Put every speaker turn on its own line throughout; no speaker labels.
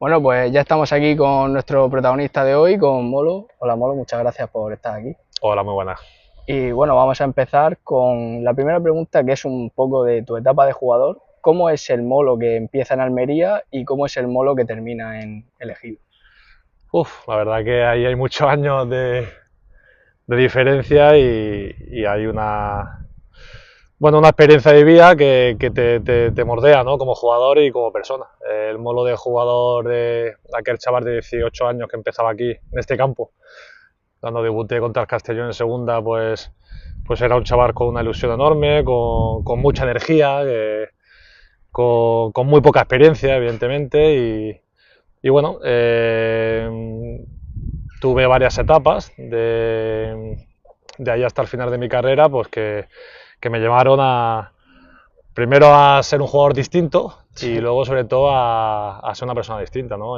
Bueno, pues ya estamos aquí con nuestro protagonista de hoy, con Molo. Hola Molo, muchas gracias por estar aquí.
Hola, muy buenas.
Y bueno, vamos a empezar con la primera pregunta, que es un poco de tu etapa de jugador. ¿Cómo es el Molo que empieza en Almería y cómo es el Molo que termina en El Ejido?
La verdad que ahí hay muchos años de diferencia y hay una experiencia de vida que te mordea, ¿no? Como jugador y como persona. El molo de jugador de aquel chaval de 18 años que empezaba aquí, en este campo, cuando debuté contra el Castellón en segunda, pues era un chaval con una ilusión enorme, con mucha energía, con muy poca experiencia, evidentemente, y bueno, tuve varias etapas de ahí hasta el final de mi carrera, pues que me llevaron primero a ser un jugador distinto y luego sobre todo a ser una persona distinta, ¿no?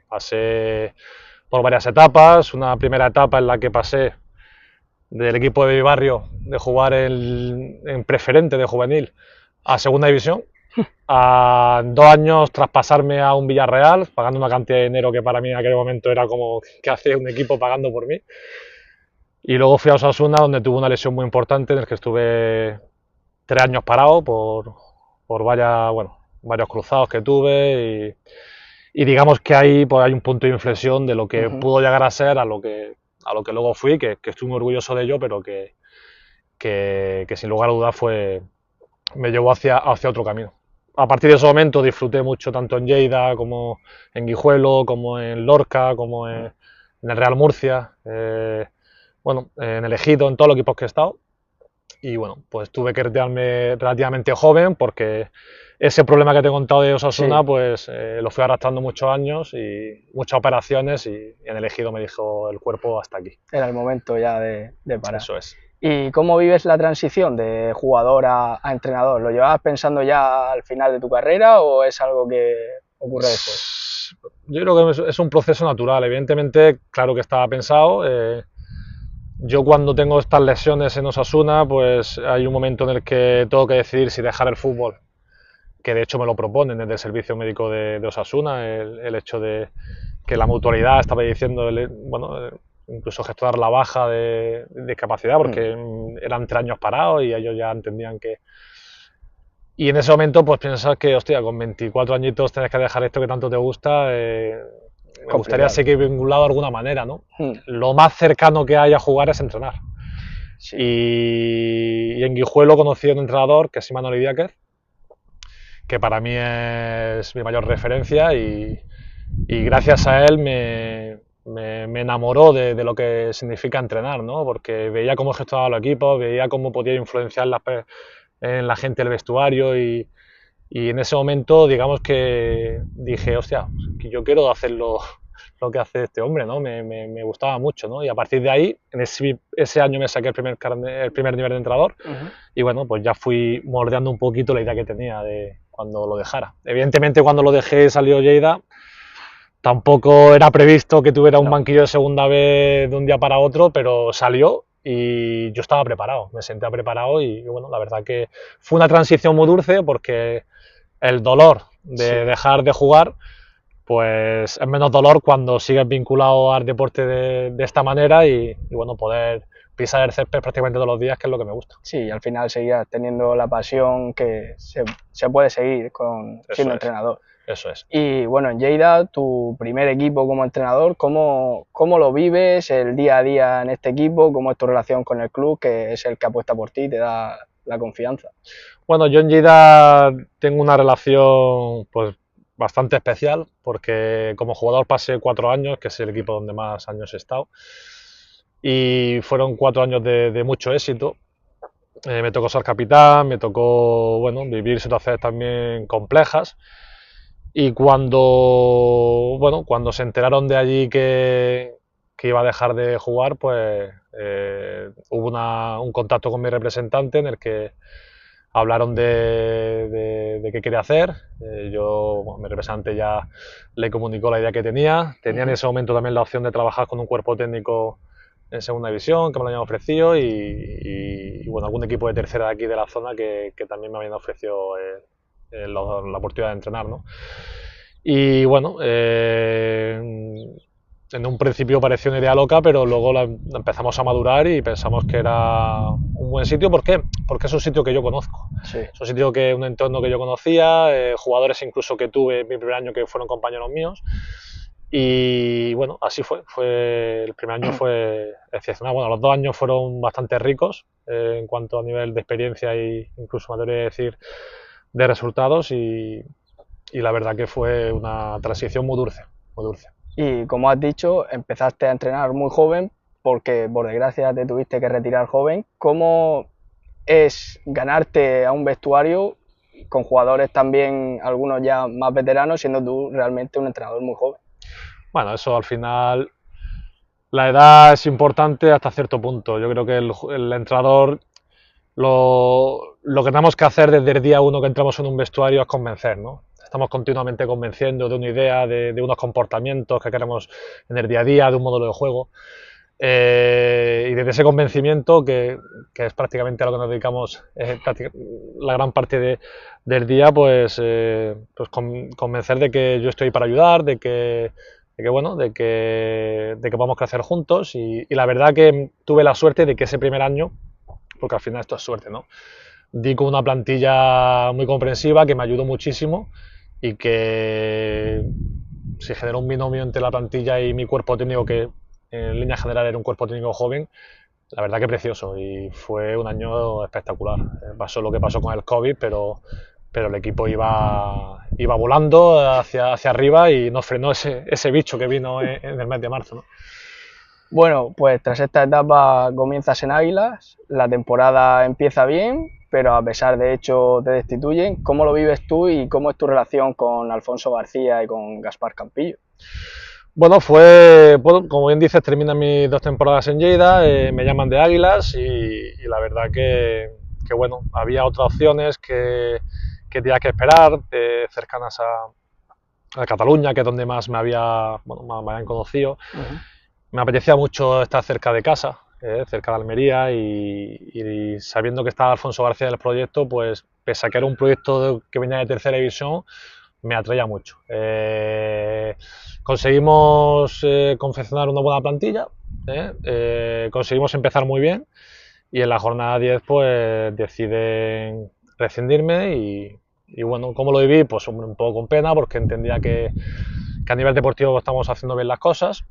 Pasé por varias etapas, una primera etapa en la que pasé del equipo de mi barrio de jugar en preferente de juvenil a segunda división, a 2 años traspasarme a un Villarreal, pagando una cantidad de dinero que para mí en aquel momento era como que hacía un equipo pagando por mí. Y luego fui a Osasuna, donde tuve una lesión muy importante, en el que estuve 3 años parado por varios cruzados que tuve. Y digamos que ahí pues, hay un punto de inflexión de lo que pudo llegar a ser a lo que luego fui, que estoy muy orgulloso de ello, pero que sin lugar a dudas me llevó hacia otro camino. A partir de ese momento disfruté mucho tanto en Lleida como en Guijuelo, como en Lorca, como en el Real Murcia, en el Ejido, en todos los equipos que he estado. Y bueno, pues tuve que retirarme relativamente joven porque ese problema que te he contado de Osasuna,
Sí,
pues lo fui arrastrando muchos años y muchas operaciones y en el Ejido me dijo el cuerpo hasta aquí.
era el momento ya de parar.
Eso es.
¿Y cómo vives la transición de jugador a entrenador? ¿Lo llevabas pensando ya al final de tu carrera o es algo que ocurre después?
Yo creo que es un proceso natural. Evidentemente, claro que estaba pensado. Yo cuando tengo estas lesiones en Osasuna, pues hay un momento en el que tengo que decidir si dejar el fútbol, que de hecho me lo proponen desde el servicio médico de Osasuna, el hecho de que la mutualidad estaba diciendo, incluso gestionar la baja de discapacidad, porque eran 3 años parados y ellos ya entendían que... Y en ese momento, pues piensas que, hostia, con 24 añitos tienes que dejar esto que tanto te gusta. Me gustaría
Complicado.
seguir vinculado de alguna manera, ¿no?
Mm,
Lo más cercano que hay a jugar es entrenar.
sí,
Y en Guijuelo conocí a un entrenador que es Imanol Idiáquez, que para mí es mi mayor referencia y gracias a él me enamoró de lo que significa entrenar, ¿no? Porque veía cómo gestionaba los equipos, veía cómo podía influenciar en la gente del vestuario y en ese momento, digamos que dije, hostia, que yo quiero hacer lo que hace este hombre, ¿no? Me gustaba mucho, ¿no? Y a partir de ahí, en ese año me saqué el primer nivel de entrenador y bueno, pues ya fui moldeando un poquito la idea que tenía de cuando lo dejara. Evidentemente, cuando lo dejé y salió Lleida, tampoco era previsto que tuviera un
no.
banquillo de segunda vez de un día para otro, pero salió y yo estaba preparado, me sentía preparado y bueno, la verdad que fue una transición muy dulce porque el dolor de
Sí,
dejar de jugar pues es menos dolor cuando sigues vinculado al deporte de esta manera y bueno, poder pisar el césped prácticamente todos los días, que es lo que me gusta.
sí, al final seguías teniendo la pasión que se puede seguir siendo
Eso es,
entrenador.
eso es.
Y bueno, en Lleida, tu primer equipo como entrenador, ¿cómo lo vives el día a día en este equipo? ¿Cómo es tu relación con el club, que es el que apuesta por ti y te da la confianza?
Bueno, yo en Lleida tengo una relación pues bastante especial porque como jugador pasé 4 años, que es el equipo donde más años he estado, y fueron 4 años de mucho éxito. Me tocó ser capitán, me tocó bueno, vivir situaciones también complejas. Y cuando se enteraron de allí que iba a dejar de jugar, pues hubo un contacto con mi representante en el que hablaron de qué quería hacer. Mi representante ya le comunicó la idea que tenía. Tenía en ese momento también la opción de trabajar con un cuerpo técnico en segunda división, que me lo habían ofrecido, y, bueno, algún equipo de tercera de aquí de la zona que también me habían ofrecido la oportunidad de entrenar, ¿no? Y bueno, en un principio pareció una idea loca, pero luego la empezamos a madurar y pensamos que era un buen sitio. ¿Por qué? Porque es un sitio que yo conozco.
Sí.
Es un sitio que, un entorno que yo conocía, jugadores incluso que tuve en mi primer año que fueron compañeros míos. Y bueno, así fue. El primer año fue excepcional. Bueno, los 2 años fueron bastante ricos en cuanto a nivel de experiencia e incluso me atrevería a decir de resultados. Y la verdad que fue una transición muy dulce, muy dulce.
Y como has dicho, empezaste a entrenar muy joven porque por desgracia te tuviste que retirar joven. ¿Cómo es ganarte a un vestuario con jugadores también, algunos ya más veteranos, siendo tú realmente un entrenador muy joven?
Bueno, eso al final, la edad es importante hasta cierto punto. Yo creo que el entrenador lo que tenemos que hacer desde el día uno que entramos en un vestuario es convencer, ¿no? Estamos continuamente convenciendo de una idea, de unos comportamientos que queremos en el día a día, de un modelo de juego. Y desde ese convencimiento, que es prácticamente a lo que nos dedicamos la gran parte del día, pues convencer de que yo estoy para ayudar, de que podamos crecer juntos. Y la verdad que tuve la suerte de que ese primer año, porque al final esto es suerte, ¿no? Di con una plantilla muy comprensiva que me ayudó muchísimo y que se generó un binomio entre la plantilla y mi cuerpo técnico que en línea general era un cuerpo técnico joven, la verdad que precioso y fue un año espectacular. Pasó lo que pasó con el COVID, pero el equipo iba volando hacia arriba y no frenó ese bicho que vino en el mes de marzo, ¿no?
Bueno, pues tras esta etapa comienzas en Águilas, la temporada empieza bien, pero a pesar de hecho te destituyen. ¿Cómo lo vives tú y cómo es tu relación con Alfonso García y con Gaspar Campillo?
Bueno, como bien dices, terminan mis 2 temporadas en Lleida, me llaman de Águilas y la verdad que bueno, había otras opciones que tenía que esperar, cercanas a Cataluña, que es donde más me habían conocido. Me apetecía mucho estar cerca de casa, cerca de Almería y sabiendo que estaba Alfonso García en el proyecto, pues pese a que era un proyecto que venía de tercera división, me atraía mucho. Conseguimos confeccionar una buena plantilla, conseguimos empezar muy bien y en la jornada 10 pues deciden rescindirme y bueno, ¿cómo lo viví? Pues un poco con pena porque entendía que a nivel deportivo estamos haciendo bien las cosas,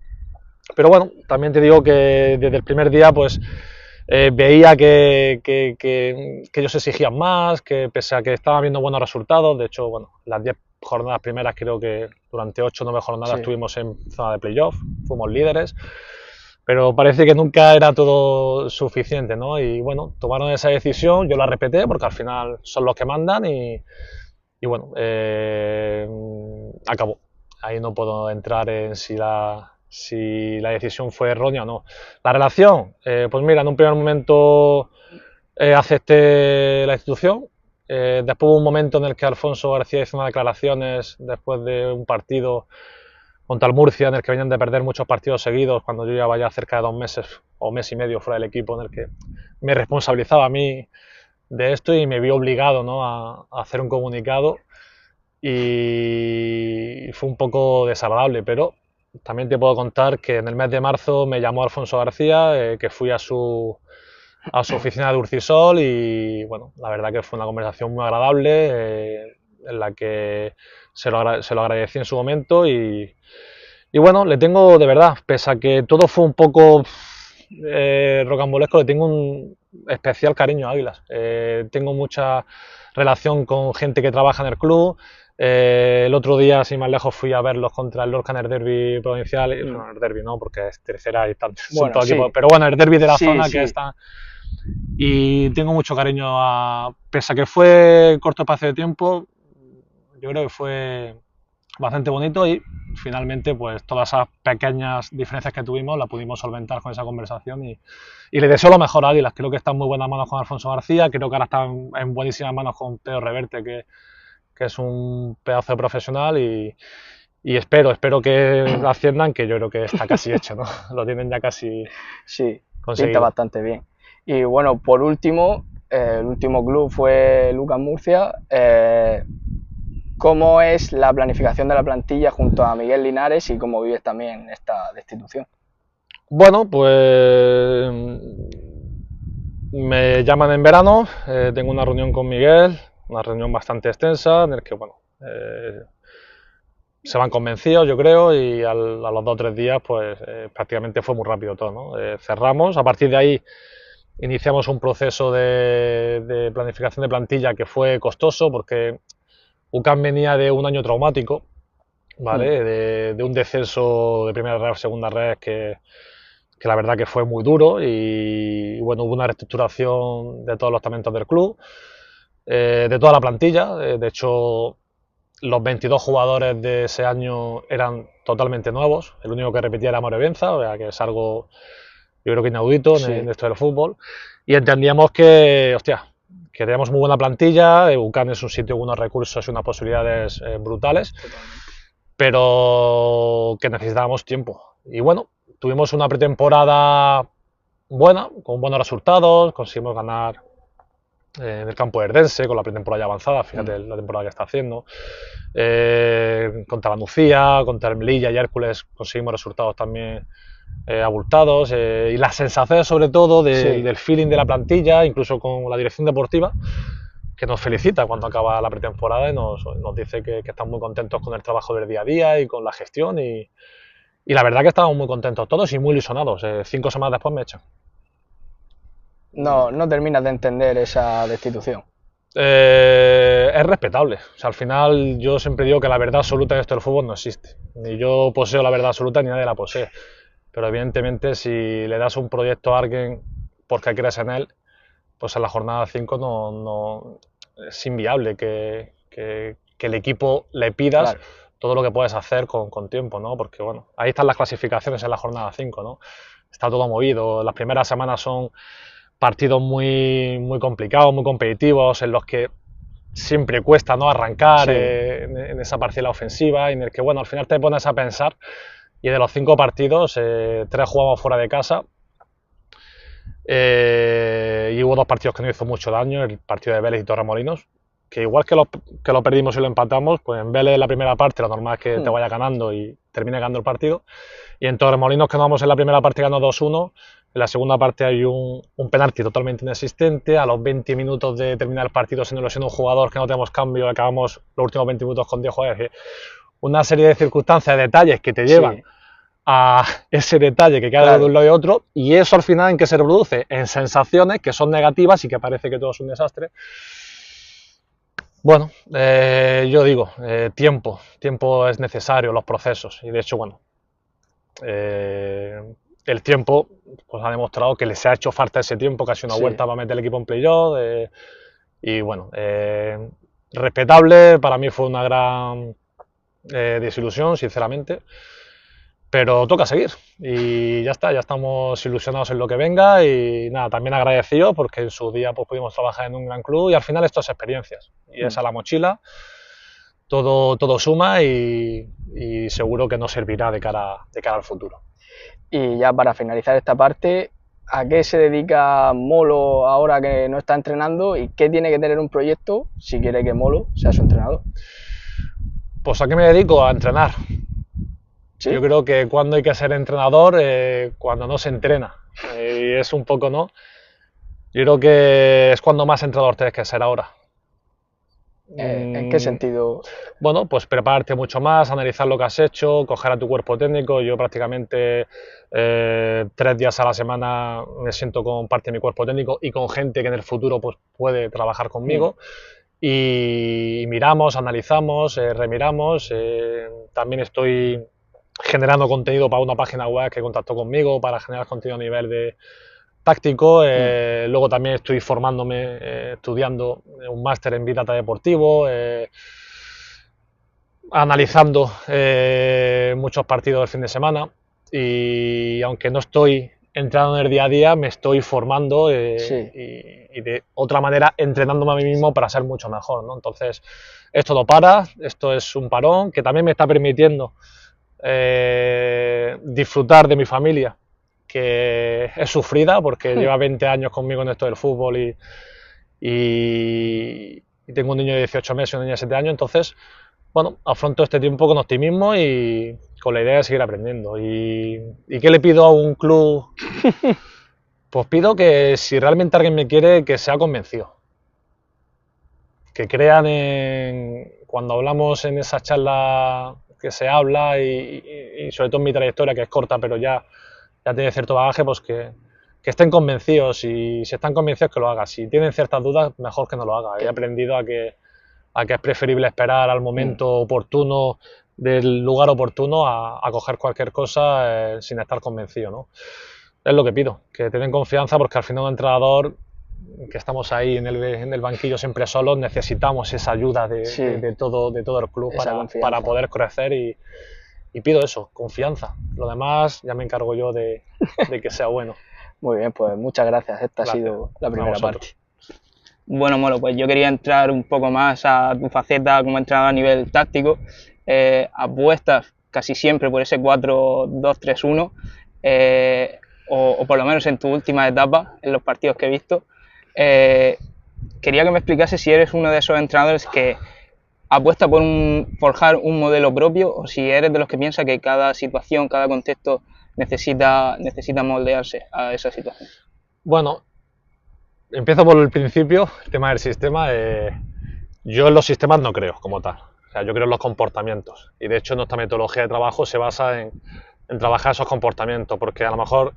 pero bueno, también te digo que desde el primer día pues veía que ellos exigían más, que pese a que estaban viendo buenos resultados, de hecho, bueno, las 10 jornadas primeras creo que durante 8 o 9 jornadas estuvimos en zona de playoff, fuimos líderes, pero parece que nunca era todo suficiente, ¿no? Y bueno, tomaron esa decisión, yo la respeté porque al final son los que mandan y bueno, acabó. Ahí no puedo entrar en si la decisión fue errónea o no. La relación, pues mira, en un primer momento acepté la institución. Después hubo un momento en el que Alfonso García hizo unas declaraciones después de un partido contra el Murcia, en el que venían de perder muchos partidos seguidos, cuando yo llevaba ya cerca de 2 meses o mes y medio fuera del equipo, en el que me responsabilizaba a mí de esto y me vi obligado, ¿no?, a hacer un comunicado y fue un poco desagradable, pero también te puedo contar que en el mes de marzo me llamó Alfonso García, que fui a su oficina de Urcisol y bueno, la verdad que fue una conversación muy agradable en la que se lo agradecí en su momento y bueno, le tengo de verdad, pese a que todo fue un poco rocambolesco, le tengo un especial cariño a Águilas. Tengo mucha relación con gente que trabaja en el club. El otro día, sin más lejos, fui a verlos contra el Lorca en el derbi provincial. No, el derbi no, porque es tercera y tal.
Bueno, sí.
Pero bueno, el derbi de la zona
sí.
que está. Y tengo mucho cariño pese a que fue corto espacio de tiempo, yo creo que fue bastante bonito y finalmente pues todas esas pequeñas diferencias que tuvimos las pudimos solventar con esa conversación y le deseo lo mejor a Águilas. Creo que está en muy buenas manos con Alfonso García, creo que ahora está en buenísimas manos con Pedro Reverte, que es un pedazo de profesional y espero que asciendan, que yo creo que está casi hecho, ¿no? Lo tienen ya casi conseguido.
Pinta bastante bien. Y bueno, por último, el último club fue Lucas Murcia. ¿Cómo es la planificación de la plantilla junto a Miguel Linares y cómo vives también esta destitución?
Bueno, pues me llaman en verano, tengo una reunión con Miguel, una reunión bastante extensa en la que, bueno, se van convencidos, yo creo, y a los 2 o 3 días, pues prácticamente fue muy rápido todo, ¿no? Cerramos, a partir de ahí iniciamos un proceso de planificación de plantilla que fue costoso porque UCAM venía de un año traumático, ¿vale? De un descenso de primera red a segunda red que la verdad que fue muy duro y bueno, hubo una reestructuración de todos los estamentos del club, de toda la plantilla, de hecho los 22 jugadores de ese año eran totalmente nuevos, el único que repetía era Mario Benza, o sea que es algo yo creo que inaudito en esto del fútbol, y entendíamos que, hostia, que teníamos muy buena plantilla, UCAM es un sitio con unos recursos y unas posibilidades brutales, pero que necesitábamos tiempo. Y bueno, tuvimos una pretemporada buena, con buenos resultados, conseguimos ganar en el campo herdense con la pretemporada ya avanzada, fíjate la temporada que está haciendo. Contra la Nucía, contra el Melilla y Hércules conseguimos resultados también abultados y las sensaciones sobre todo del feeling de la plantilla, incluso con la dirección deportiva, que nos felicita cuando acaba la pretemporada y nos dice que están muy contentos con el trabajo del día a día y con la gestión y la verdad que estamos muy contentos todos y muy ilusionados. 5 semanas después me echan.
No terminas de entender esa destitución.
Es respetable. O sea, al final yo siempre digo que la verdad absoluta en esto del fútbol no existe. Ni yo poseo la verdad absoluta ni nadie la posee. Pero evidentemente si le das un proyecto a alguien porque crees en él, pues en la jornada 5 no es inviable que el equipo le pidas todo lo que puedes hacer con tiempo, ¿no? Porque bueno, ahí están las clasificaciones en la jornada 5, ¿no? Está todo movido. Las primeras semanas son partidos muy complicados, muy competitivos, en los que siempre cuesta, ¿no?, arrancar en esa parcela ofensiva, en el que, bueno, al final te pones a pensar y de los 5 partidos, 3 jugamos fuera de casa y hubo 2 partidos que nos hizo mucho daño, el partido de Vélez y Torremolinos, que igual que lo perdimos y lo empatamos, pues en Vélez en la primera parte lo normal es que te vaya ganando y termine ganando el partido, y en Torremolinos que nos vamos en la primera parte ganando 2-1, en la segunda parte hay un penalti totalmente inexistente, a los 20 minutos de terminar el partido se nos lesiona un jugador que no tenemos cambio, acabamos los últimos 20 minutos con 10 jugadores, una serie de circunstancias, de detalles que te llevan a ese detalle que queda de un lado y otro, y eso al final en qué se reproduce, en sensaciones que son negativas y que parece que todo es un desastre. Bueno, yo digo, tiempo es necesario, los procesos, y de hecho, bueno, el tiempo pues ha demostrado que les ha hecho falta ese tiempo, casi una vuelta para meter el equipo en playoff, y bueno, respetable, para mí fue una gran desilusión, sinceramente, pero toca seguir y ya está, ya estamos ilusionados en lo que venga y nada, también agradecidos porque en su día pues pudimos trabajar en un gran club y al final esto es experiencias y es a la mochila, todo suma y seguro que nos servirá de cara al futuro.
Y ya para finalizar esta parte, ¿a qué se dedica Molo ahora que no está entrenando y qué tiene que tener un proyecto si quiere que Molo sea su entrenador?
Pues ¿a qué me dedico? A entrenar.
¿Sí?
Yo creo que cuando hay que ser entrenador, cuando no se entrena. Y es un poco, ¿no? Yo creo que es cuando más entrenador tienes que ser ahora.
¿En qué sentido?
Bueno, pues prepararte mucho más, analizar lo que has hecho, coger a tu cuerpo técnico. Yo prácticamente 3 días a la semana me siento con parte de mi cuerpo técnico y con gente que en el futuro pues, puede trabajar conmigo. Y miramos, analizamos, remiramos. También estoy generando contenido para una página web que contactó conmigo para generar contenido a nivel de táctico. Luego también estoy formándome, estudiando un máster en Big Data deportivo, analizando muchos partidos del fin de semana y aunque no estoy entrenando en el día a día, me estoy formando y de otra manera entrenándome a mí mismo para ser mucho mejor, ¿no? Entonces, esto no para, esto es un parón que también me está permitiendo disfrutar de mi familia, que es sufrida porque lleva 20 años conmigo en esto del fútbol y tengo un niño de 18 meses y una niña de 7 años, entonces bueno, afronto este tiempo con optimismo y con la idea de seguir aprendiendo. ¿Y qué le pido a un club? Pues pido que si realmente alguien me quiere, que sea convencido. Que crean en, cuando hablamos en esa charla que se habla y sobre todo en mi trayectoria, que es corta, pero ya tiene cierto bagaje, pues que estén convencidos y si están convencidos que lo hagan. Si tienen ciertas dudas, mejor que no lo haga. He aprendido a que es preferible esperar al momento oportuno del lugar oportuno a coger cualquier cosa sin estar convencido, ¿no? Es lo que pido, que tengan confianza porque al final un entrenador que estamos ahí en el banquillo siempre solos, necesitamos esa ayuda de todo el club para poder crecer y pido eso, confianza. Lo demás ya me encargo yo de que sea bueno.
Muy bien, pues muchas gracias. Esta ha sido la primera parte.
Bueno, Molo, pues yo quería entrar un poco más a tu faceta como entrenador a nivel táctico. Apuestas casi siempre por ese 4-2-3-1, o por lo menos en tu última etapa, en los partidos que he visto. Quería que me explicase si eres uno de esos entrenadores que apuesta por forjar un modelo propio o si eres de los que piensa que cada situación, cada contexto necesita moldearse a esa situación.
Bueno, empiezo por el principio, el tema del sistema. Yo en los sistemas no creo como tal. O sea, yo creo en los comportamientos. Y de hecho nuestra metodología de trabajo se basa en trabajar esos comportamientos, porque a lo mejor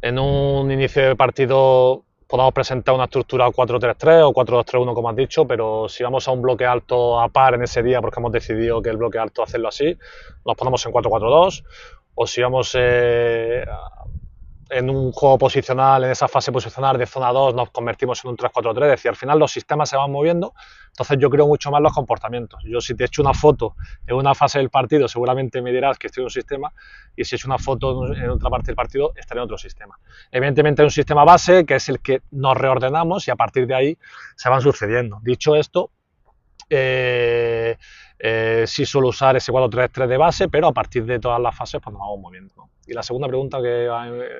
en un inicio de partido podamos presentar una estructura 4-3-3 o 4-2-3-1 como has dicho, pero si vamos a un bloque alto a par en ese día porque hemos decidido que el bloque alto hacerlo así, nos ponemos en 4-4-2, o si vamos en un juego posicional, en esa fase posicional de zona 2 nos convertimos en un 3-4-3, es decir, al final los sistemas se van moviendo, entonces yo creo mucho más los comportamientos. Yo si te echo una foto en una fase del partido seguramente me dirás que estoy en un sistema y si echo una foto en otra parte del partido estaré en otro sistema. Evidentemente hay un sistema base que es el que nos reordenamos y a partir de ahí se van sucediendo. Dicho esto, sí suelo usar ese 4-3-3 de base, pero a partir de todas las fases pues nos vamos moviendo, ¿no? Y la segunda pregunta que...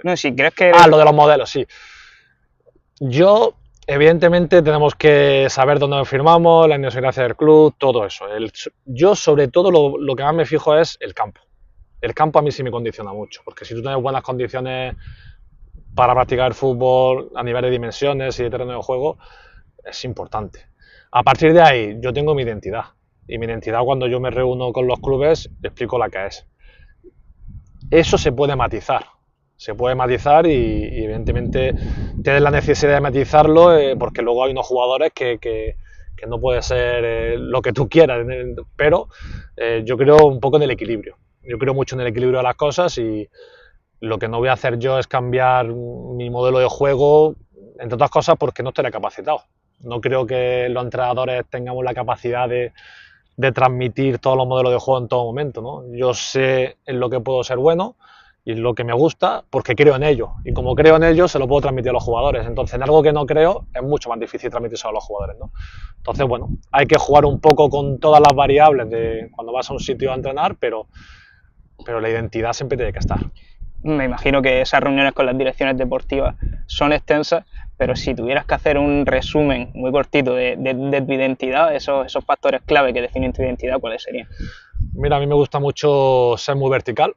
No, si crees que...
lo de los modelos, sí. Yo, evidentemente, tenemos que saber dónde firmamos, la idiosincrasia del club, todo eso. Yo, sobre todo, lo que más me fijo es el campo. El campo a mí sí me condiciona mucho, porque si tú tienes buenas condiciones para practicar fútbol a nivel de dimensiones y de terreno de juego, es importante. A partir de ahí, yo tengo mi identidad. Y mi identidad, cuando yo me reúno con los clubes, explico la que es. Eso se puede matizar. Se puede matizar y evidentemente tienes la necesidad de matizarlo porque luego hay unos jugadores que no puede ser lo que tú quieras, pero yo creo un poco en el equilibrio. Yo creo mucho en el equilibrio de las cosas y lo que no voy a hacer yo es cambiar mi modelo de juego, entre otras cosas porque no estaré capacitado. No creo que los entrenadores tengamos la capacidad de transmitir todos los modelos de juego en todo momento, ¿no? Yo sé en lo que puedo ser bueno y en lo que me gusta porque creo en ello. Y como creo en ello, se lo puedo transmitir a los jugadores. Entonces, en algo que no creo, es mucho más difícil transmitirse a los jugadores, ¿no? Entonces, bueno, hay que jugar un poco con todas las variables de cuando vas a un sitio a entrenar, pero la identidad siempre tiene que estar.
Me imagino que esas reuniones con las direcciones deportivas son extensas, pero si tuvieras que hacer un resumen muy cortito de tu identidad, esos factores clave que definen tu identidad, ¿cuáles serían?
Mira, a mí me gusta mucho ser muy vertical.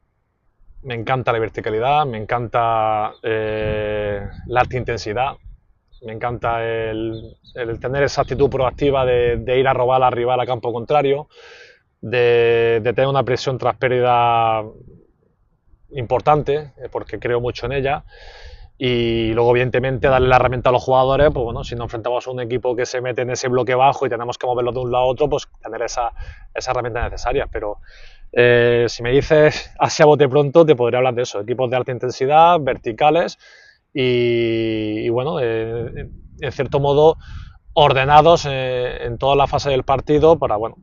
Me encanta la verticalidad, me encanta la alta intensidad, me encanta el tener esa actitud proactiva de ir a robar al rival a campo contrario, de tener una presión tras pérdida importante, porque creo mucho en ella. Y luego, evidentemente, darle la herramienta a los jugadores, pues bueno, si nos enfrentamos a un equipo que se mete en ese bloque bajo y tenemos que moverlo de un lado a otro, pues tener esa herramienta necesaria. Pero si me dices así a bote pronto, te podría hablar de eso, equipos de alta intensidad, verticales y bueno, en cierto modo, ordenados en toda la fase del partido para, bueno,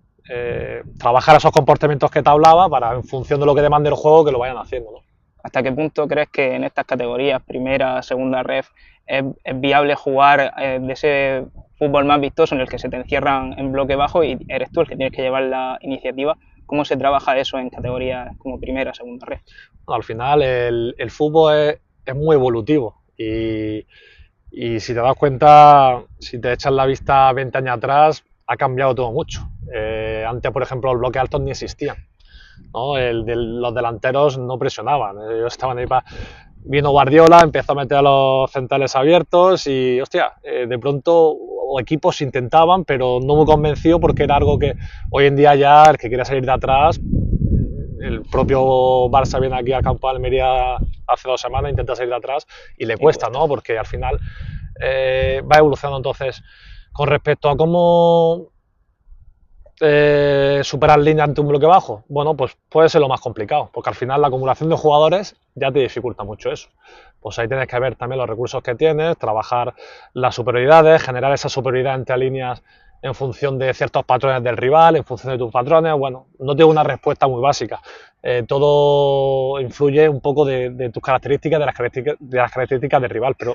trabajar esos comportamientos que te hablaba para, en función de lo que demande el juego, que lo vayan haciendo, ¿no?
¿Hasta qué punto crees que en estas categorías, primera, segunda ref, es viable jugar de ese fútbol más vistoso en el que se te encierran en bloque bajo y eres tú el que tienes que llevar la iniciativa? ¿Cómo se trabaja eso en categorías como primera, segunda ref?
Al final el fútbol es muy evolutivo y si te das cuenta, si te echas la vista 20 años atrás, ha cambiado todo mucho. Antes, por ejemplo, los bloques altos ni existían, ¿no? Los delanteros no presionaban, ellos estaban ahí para... Vino Guardiola, empezó a meter a los centrales abiertos y, hostia, de pronto equipos intentaban, pero no me convenció porque era algo que hoy en día ya el que quiere salir de atrás, el propio Barça viene aquí al campo de Almería hace 2 semanas, intenta salir de atrás y le cuesta, ¿no? Porque al final va evolucionando. Entonces, con respecto a cómo superar líneas ante un bloque bajo, bueno, pues puede ser lo más complicado, porque al final la acumulación de jugadores ya te dificulta mucho eso. Pues ahí tienes que ver también los recursos que tienes, trabajar las superioridades, generar esa superioridad entre líneas en función de ciertos patrones del rival, en función de tus patrones. Bueno, no tengo una respuesta muy básica. Todo influye un poco de tus características, de las características del rival, pero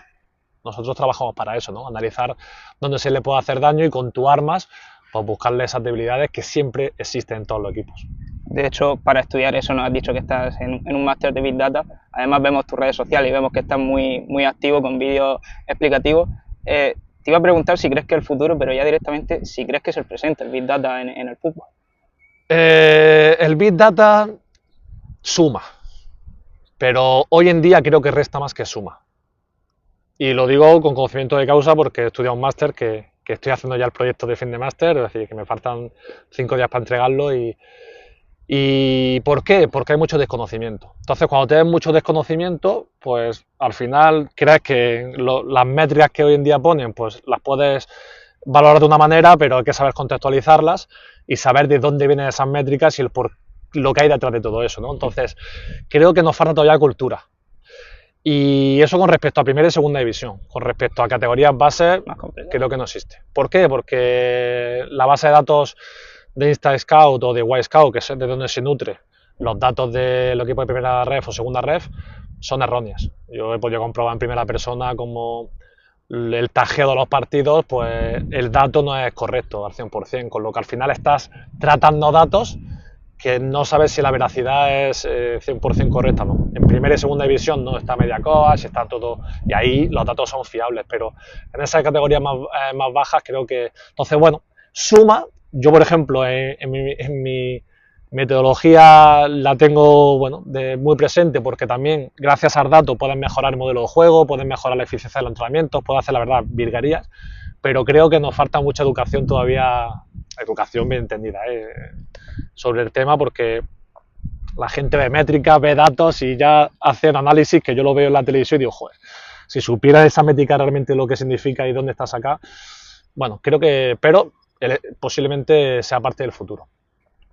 nosotros trabajamos para eso, ¿no? Analizar dónde se le puede hacer daño y con tus armas pues buscarle esas debilidades que siempre existen en todos los equipos.
De hecho, para estudiar eso nos has dicho que estás en un máster de Big Data. Además vemos tus redes sociales y vemos que estás muy activo con vídeos explicativos. Te iba a preguntar si crees que el futuro, pero ya directamente, si crees que es el presente, el Big Data en el fútbol.
El Big Data suma, pero hoy en día creo que resta más que suma. Y lo digo con conocimiento de causa porque he estudiado un máster que estoy haciendo ya el proyecto de fin de máster, es decir, que me faltan 5 días para entregarlo. ¿Y por qué? Porque hay mucho desconocimiento. Entonces, cuando tienes mucho desconocimiento, pues al final crees que las métricas que hoy en día ponen, pues las puedes valorar de una manera, pero hay que saber contextualizarlas y saber de dónde vienen esas métricas y por lo que hay detrás de todo eso, ¿no? Entonces, creo que nos falta todavía cultura. Y eso con respecto a primera y segunda división. Con respecto a categorías bases, creo que no existe. ¿Por qué? Porque la base de datos de InstaScout o de Wisecout, que es de donde se nutre los datos del equipo de primera ref o segunda ref, son erróneas. Yo he podido comprobar en primera persona como el tajeo de los partidos, pues el dato no es correcto al 100%, con lo que al final estás tratando datos que no sabes si la veracidad es 100% correcta o no. En primera y segunda división no está media coach, está todo, y ahí los datos son fiables, pero en esas categorías más bajas creo que... Entonces, bueno, suma, yo por ejemplo, en mi metodología la tengo muy presente porque también gracias al dato puedes mejorar el modelo de juego, puedes mejorar la eficiencia de los entrenamientos, puedes hacer la verdad virguerías, pero creo que nos falta mucha educación todavía, educación bien entendida, sobre el tema, porque la gente ve métricas, ve datos y ya hacen análisis que yo lo veo en la televisión y digo, joder, si supiera esa métrica realmente lo que significa y dónde estás acá, bueno, creo que, pero posiblemente sea parte del futuro.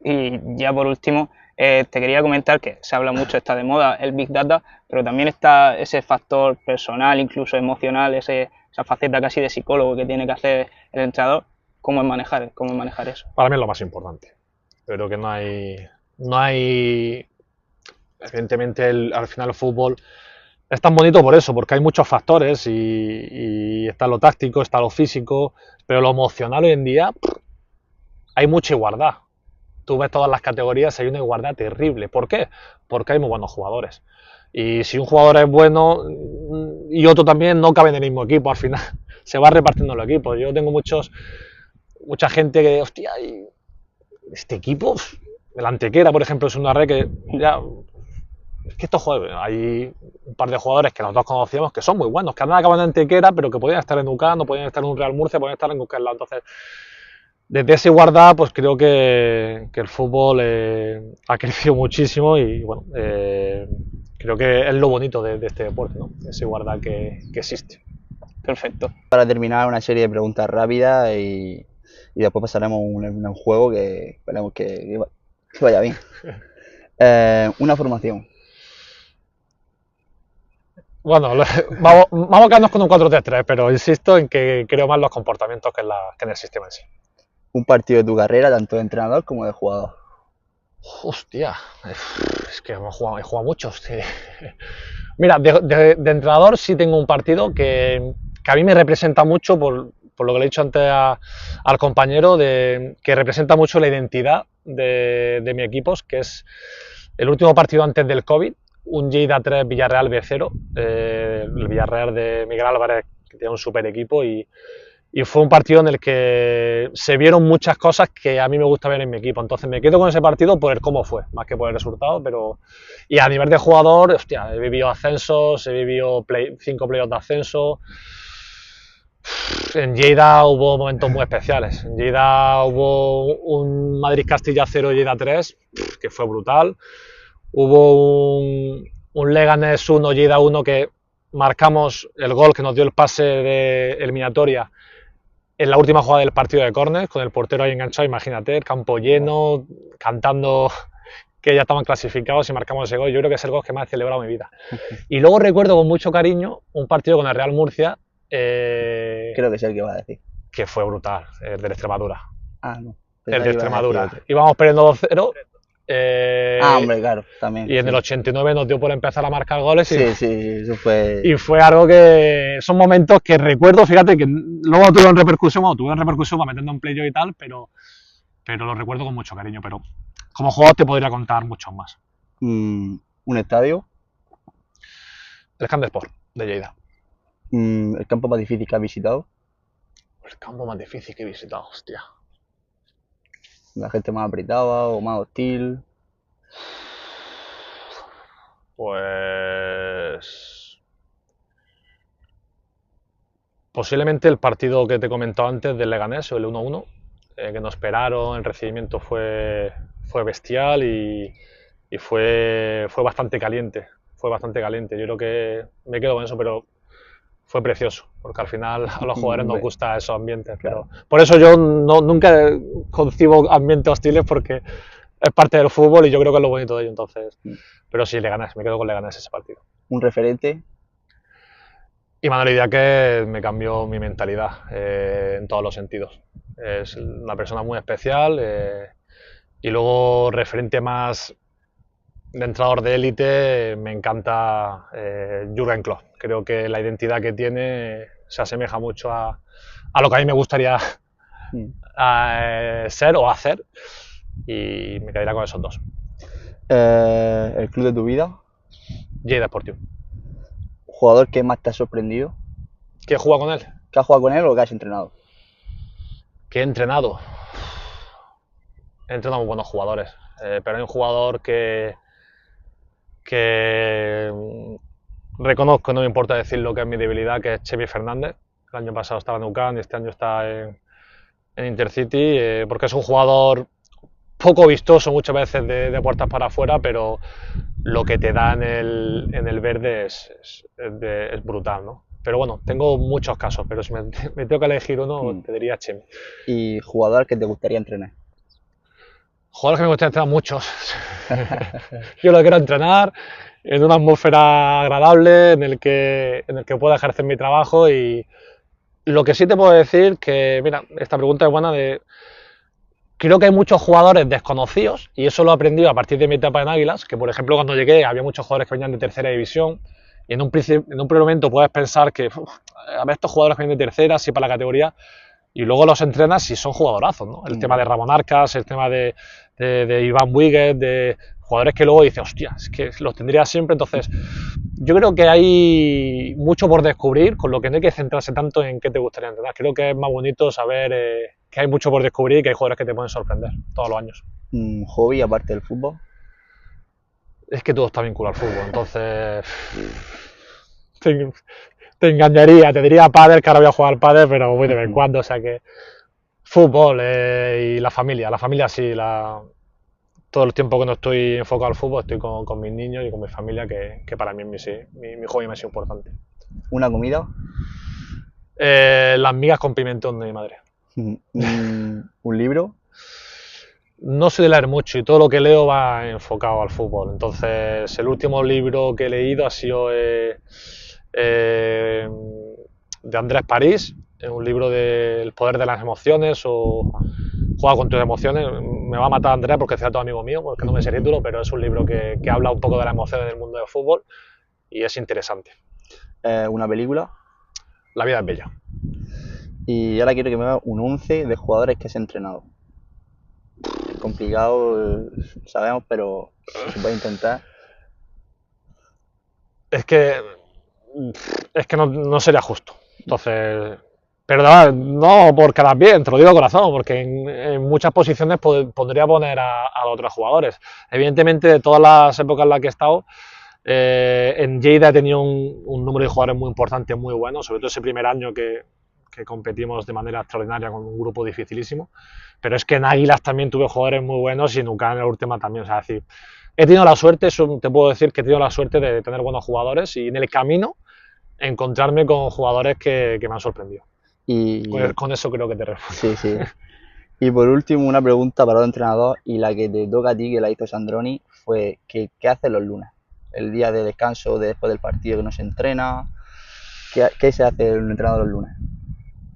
Y ya por último, te quería comentar que se habla mucho, está de moda el Big Data, pero también está ese factor personal, incluso emocional, esa faceta casi de psicólogo que tiene que hacer el entrenador. ¿Cómo es manejar eso?
Para mí es lo más importante. Creo que no hay evidentemente al final el fútbol es tan bonito por eso, porque hay muchos factores y está lo táctico, está lo físico, pero lo emocional hoy en día hay mucha igualdad. Tú ves todas las categorías, hay una igualdad terrible. ¿Por qué? Porque hay muy buenos jugadores. Y si un jugador es bueno y otro también, no cabe en el mismo equipo, al final se va repartiendo el equipo. Yo tengo mucha gente que, hostia, este equipo, el Antequera, por ejemplo, es una red que ya... Es que estos jugadores, hay un par de jugadores que nosotros conocíamos que son muy buenos, que han acabado en Antequera, pero que podían estar en UCAN, podían estar en un Real Murcia, podían estar en cualquier lado. Entonces, desde esa igualdad, pues creo que el fútbol ha crecido muchísimo y bueno, creo que es lo bonito de este deporte, ¿no? Esa igualdad que existe.
Perfecto.
Para terminar, una serie de preguntas rápidas y después pasaremos a un juego que esperemos que vaya bien. Una formación.
Bueno, vamos a quedarnos con un 4-3-3, pero insisto en que creo más en los comportamientos que en el sistema en sí.
Un partido de tu carrera, tanto de entrenador como de jugador.
Hostia, es que he jugado muchos. Mira, de entrenador sí tengo un partido que a mí me representa mucho por lo que le he dicho antes al compañero, que representa mucho la identidad de mi equipo, que es el último partido antes del COVID, un Lleida 3, Villarreal B0, el Villarreal de Miguel Álvarez, que tiene un super equipo, y y fue un partido en el que se vieron muchas cosas que a mí me gusta ver en mi equipo. Entonces me quedo con ese partido por el cómo fue, más que por el resultado. Y a nivel de jugador, hostia, he vivido ascensos, he vivido 5 playoffs de ascenso. En Lleida hubo momentos muy especiales. En Lleida hubo un Madrid-Castilla 0, Lleida 3, que fue brutal. Hubo un Leganés 1, Lleida 1, que marcamos el gol que nos dio el pase de eliminatoria en la última jugada del partido de córner, con el portero ahí enganchado, imagínate, el campo lleno, cantando que ya estaban clasificados y marcamos ese gol. Yo creo que es el gol que más he celebrado en mi vida. Y luego recuerdo con mucho cariño un partido con el Real Murcia,
Creo que es el que va a decir.
que fue brutal, el de Extremadura.
Ah, no.
El de Extremadura. Íbamos perdiendo 2-0.
Hombre, claro, también.
Y en el 89 nos dio por empezar a marcar goles.
Sí, eso fue.
Y fue algo que. Son momentos que recuerdo, fíjate, que luego tuvieron repercusión, para meternos en playoff y tal, pero lo recuerdo con mucho cariño. Pero como jugador te podría contar muchos más.
Un estadio.
El Camp de Sport de Lleida.
El campo más difícil que has visitado.
El campo más difícil que he visitado, hostia.
La gente más apretada o más hostil.
Pues posiblemente el partido que te he comentado antes del Leganés, o el 1-1, que nos esperaron, el recibimiento fue bestial y fue bastante caliente. Fue bastante caliente. Yo creo que me quedo con eso, pero fue precioso, porque al final a los jugadores nos gusta esos ambientes. Pero por eso yo nunca concibo ambientes hostiles, porque es parte del fútbol y yo creo que es lo bonito de ello. Entonces, pero sí, Leganés, me quedo con Leganés ese partido.
Un referente.
Y Manuel Idiáquez me cambió mi mentalidad en todos los sentidos. Es una persona muy especial y luego referente más de entrenador de élite, me encanta Jürgen Klopp. Creo que la identidad que tiene se asemeja mucho a lo que a mí me gustaría ser o hacer, y me quedaría con esos dos.
El club de tu vida.
Lleida Sportiu.
Jugador que más te ha sorprendido.
¿Qué he jugado con él?
¿Que has jugado con él o que has entrenado?
¿Qué he entrenado? He entrenado muy buenos jugadores, pero hay un jugador que reconozco, no me importa decir lo que es mi debilidad, que es Xavi Fernández. El año pasado estaba en UCAN y este año está en Intercity, porque es un jugador poco vistoso muchas veces de puertas para afuera, pero lo que te da en el verde es brutal, ¿no? Pero bueno, tengo muchos casos, pero si me tengo que elegir uno, te diría Xavi.
¿Y jugador que te gustaría entrenar?
Jugadores que me gustaría entrenar, muchos. Yo lo quiero entrenar en una atmósfera agradable, en el que pueda ejercer mi trabajo. Y lo que sí te puedo decir, que mira, esta pregunta es buena, creo que hay muchos jugadores desconocidos, y eso lo he aprendido a partir de mi etapa en Águilas, que por ejemplo cuando llegué había muchos jugadores que venían de tercera división, y en un primer momento puedes pensar que a ver, estos jugadores que vienen de tercera, sí para la categoría, y luego los entrenas y son jugadorazos, ¿no? El tema de Ramón Arcas, el tema de Iván Wíguez, de jugadores que luego dices, hostia, es que los tendría siempre. Entonces, yo creo que hay mucho por descubrir, con lo que no hay que centrarse tanto en qué te gustaría entrenar. Creo que es más bonito saber que hay mucho por descubrir y que hay jugadores que te pueden sorprender todos los años.
¿Un hobby aparte del fútbol?
Es que todo está vinculado al fútbol, entonces te engañaría, te diría pádel, que ahora voy a jugar al pádel, pero muy de vez en cuando, o sea que fútbol y la familia sí, todo el tiempo que no estoy enfocado al fútbol estoy con mis niños y con mi familia, que para mí es mi hobby más importante.
¿Una comida?
Las migas con pimentón de mi madre.
¿Un libro?
No soy de leer mucho y todo lo que leo va enfocado al fútbol. Entonces, el último libro que he leído ha sido de Andrés París, un libro del poder de las emociones, o Juega con tus emociones. Me va a matar Andrés porque es cierto amigo mío, porque no me sé el título, pero es un libro que habla un poco de las emociones del mundo del fútbol y es interesante.
¿Una película?
La vida es bella.
Y ahora quiero que me hagas un 11 de jugadores que has entrenado. Complicado, sabemos, pero se puede intentar.
Es que no sería justo. Entonces, Pero no por quedar bien, te lo digo de corazón, porque en muchas posiciones podría poner a los otros jugadores. Evidentemente, de todas las épocas en las que he estado, en Lleida he tenido un número de jugadores muy importante, muy bueno, sobre todo ese primer año que competimos de manera extraordinaria con un grupo dificilísimo. Pero es que en Águilas también tuve jugadores muy buenos y en UCAM en la última también. O sea, es decir, he tenido la suerte, eso te puedo decir que he tenido la suerte de tener buenos jugadores y en el camino encontrarme con jugadores que me han sorprendido.
Y
Con eso creo que te respondo.
sí, sí. Y por último, una pregunta para el entrenador y la que te toca a ti, que la hizo Sandroni, fue ¿qué haces los lunes? El día de descanso después del partido que no se entrena, ¿qué se hace el entrenador los lunes?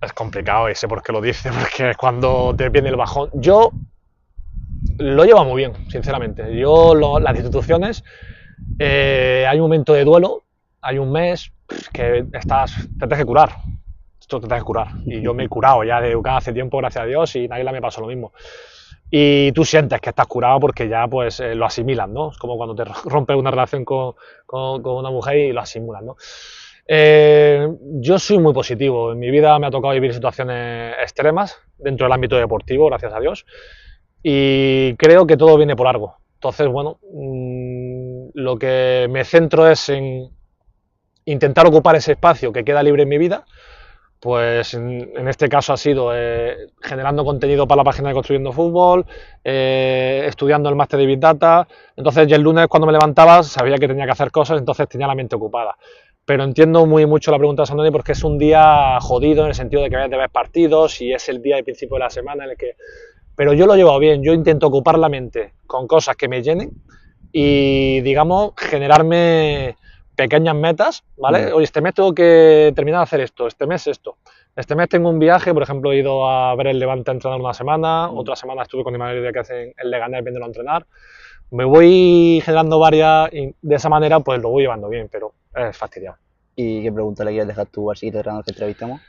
Es complicado y sé por qué lo dice, porque es cuando te viene el bajón. Yo lo llevo muy bien, sinceramente. Las instituciones, hay un momento de duelo, hay un mes que te tienes que curar. Esto te tienes que curar. Y yo me he curado ya de UCAM hace tiempo, gracias a Dios, y en Águila me pasó lo mismo. Y tú sientes que estás curado porque ya pues lo asimilas, ¿no? Es como cuando te rompes una relación con una mujer y lo asimilas, ¿no? Yo soy muy positivo. En mi vida me ha tocado vivir situaciones extremas dentro del ámbito deportivo, gracias a Dios. Y creo que todo viene por algo. Entonces, bueno, lo que me centro es en intentar ocupar ese espacio que queda libre en mi vida. Pues en este caso ha sido generando contenido para la página de Construyendo Fútbol, estudiando el máster de Big Data. Entonces ya el lunes cuando me levantaba sabía que tenía que hacer cosas, entonces tenía la mente ocupada. Pero entiendo muy mucho la pregunta de Sandoni porque es un día jodido en el sentido de que vayas a ver partidos y es el día de principio de la semana en el que... Pero yo lo he llevado bien, yo intento ocupar la mente con cosas que me llenen y, digamos, generarme pequeñas metas, ¿vale? Oye, este mes tengo que terminar de hacer esto, este mes esto. Este mes tengo un viaje, por ejemplo, he ido a ver el Levante a entrenar una semana, otra semana estuve con mi madre que hace el Leganés viéndolo a entrenar. Me voy generando varias y de esa manera pues lo voy llevando bien, pero es fastidiado.
¿Y qué pregunta le quieres dejar tú al siguiente entrenador que entrevistamos?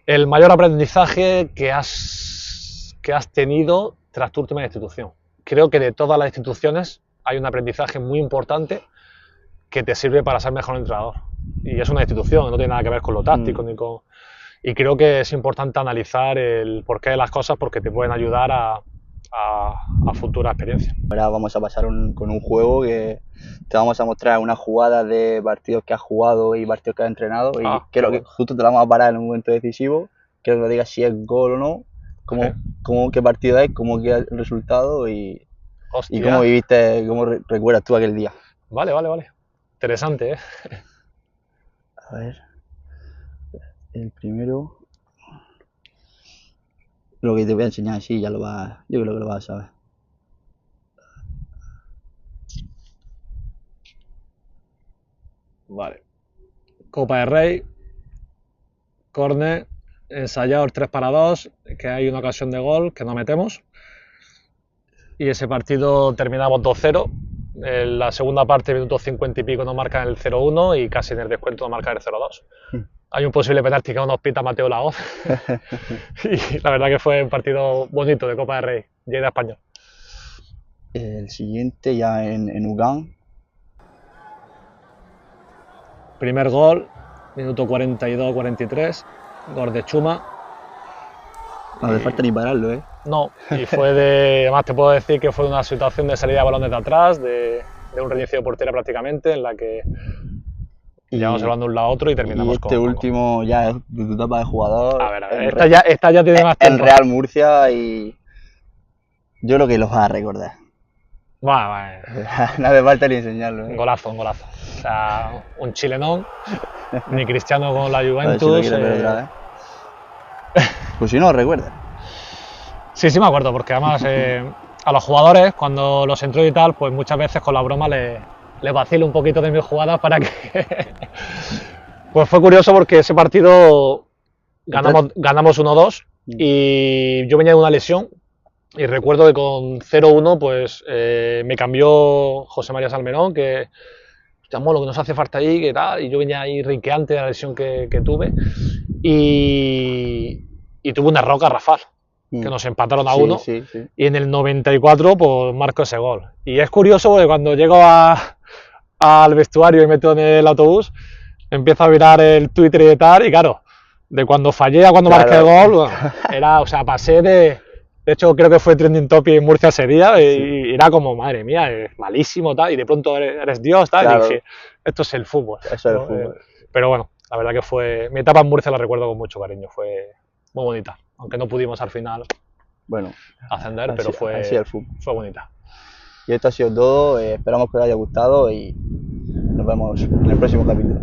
El mayor aprendizaje que has tenido tras tu última institución. Creo que de todas las instituciones hay un aprendizaje muy importante que te sirve para ser mejor entrenador. Y es una institución, no tiene nada que ver con lo táctico ni con... Y creo que es importante analizar el porqué de las cosas porque te pueden ayudar a futura experiencia.
Ahora vamos a pasar con un juego que te vamos a mostrar una jugada de partidos que has jugado y partidos que has entrenado y creo que justo te la vamos a parar en un momento decisivo. Quiero que nos digas si es gol o no, qué partido es, cómo queda el resultado y cómo viviste, cómo recuerdas tú aquel día.
Vale. Interesante, ¿eh?
A ver, el primero... Lo que te voy a enseñar, sí, yo creo que lo vas a saber.
Vale. Copa del Rey, córner, ensayado el 3-2, que hay una ocasión de gol que no metemos. Y ese partido terminamos 2-0. En la segunda parte, minutos 50 y pico, nos marcan el 0-1 y casi en el descuento nos marcan el 0-2. Hay un posible penalti que nos pita Mateo Laoz. Y la verdad que fue un partido bonito de Copa del Rey, Lleida Español.
El siguiente ya en UCAM.
Primer gol, minuto 42-43, gol de Chuma.
No hace falta ni pararlo, ¿eh?
No, y además te puedo decir que fue una situación de salida de balón desde atrás, de un reinicio de portería prácticamente, en la que llevamos el balón de un lado a otro y terminamos
y este último ya es de tu etapa de jugador.
A ver, esta ya tiene más tiempo.
En Real Murcia y yo creo que los vas a recordar.
Bueno.
No hace falta ni enseñarlo, ¿eh?
Un golazo. O sea, un chilenón, ni Cristiano con la Juventus.
A ver si lo quieres ver otra vez. Pues si no, recuerda.
Sí, me acuerdo, porque además a los jugadores, cuando los entro y tal, pues muchas veces con la broma les vacilo un poquito de mis jugadas para que... Pues fue curioso porque ese partido ganamos 1-2 y yo venía de una lesión y recuerdo que con 0-1 pues me cambió José María Salmerón, que llamó lo que nos hace falta ahí, que tal, y yo venía ahí rinqueante de la lesión que tuve y tuve una roca Rafal, que nos empataron a 1 y en el 94 pues marco ese gol. Y es curioso porque cuando llego al vestuario y me meto en el autobús, empiezo a mirar el Twitter y tal, y claro, de cuando fallé a cuando marqué el gol, bueno, era, o sea, pasé de hecho creo que fue trending topic en Murcia ese día y era como, madre mía, es malísimo tal, y de pronto eres Dios tal, y dije, esto es el fútbol.
Eso es el fútbol.
Pero bueno, la verdad que fue, mi etapa en Murcia la recuerdo con mucho cariño, fue muy bonita, aunque no pudimos al final ascender, pero fue bonita.
Y esto ha sido todo, esperamos que os haya gustado y nos vemos en el próximo capítulo.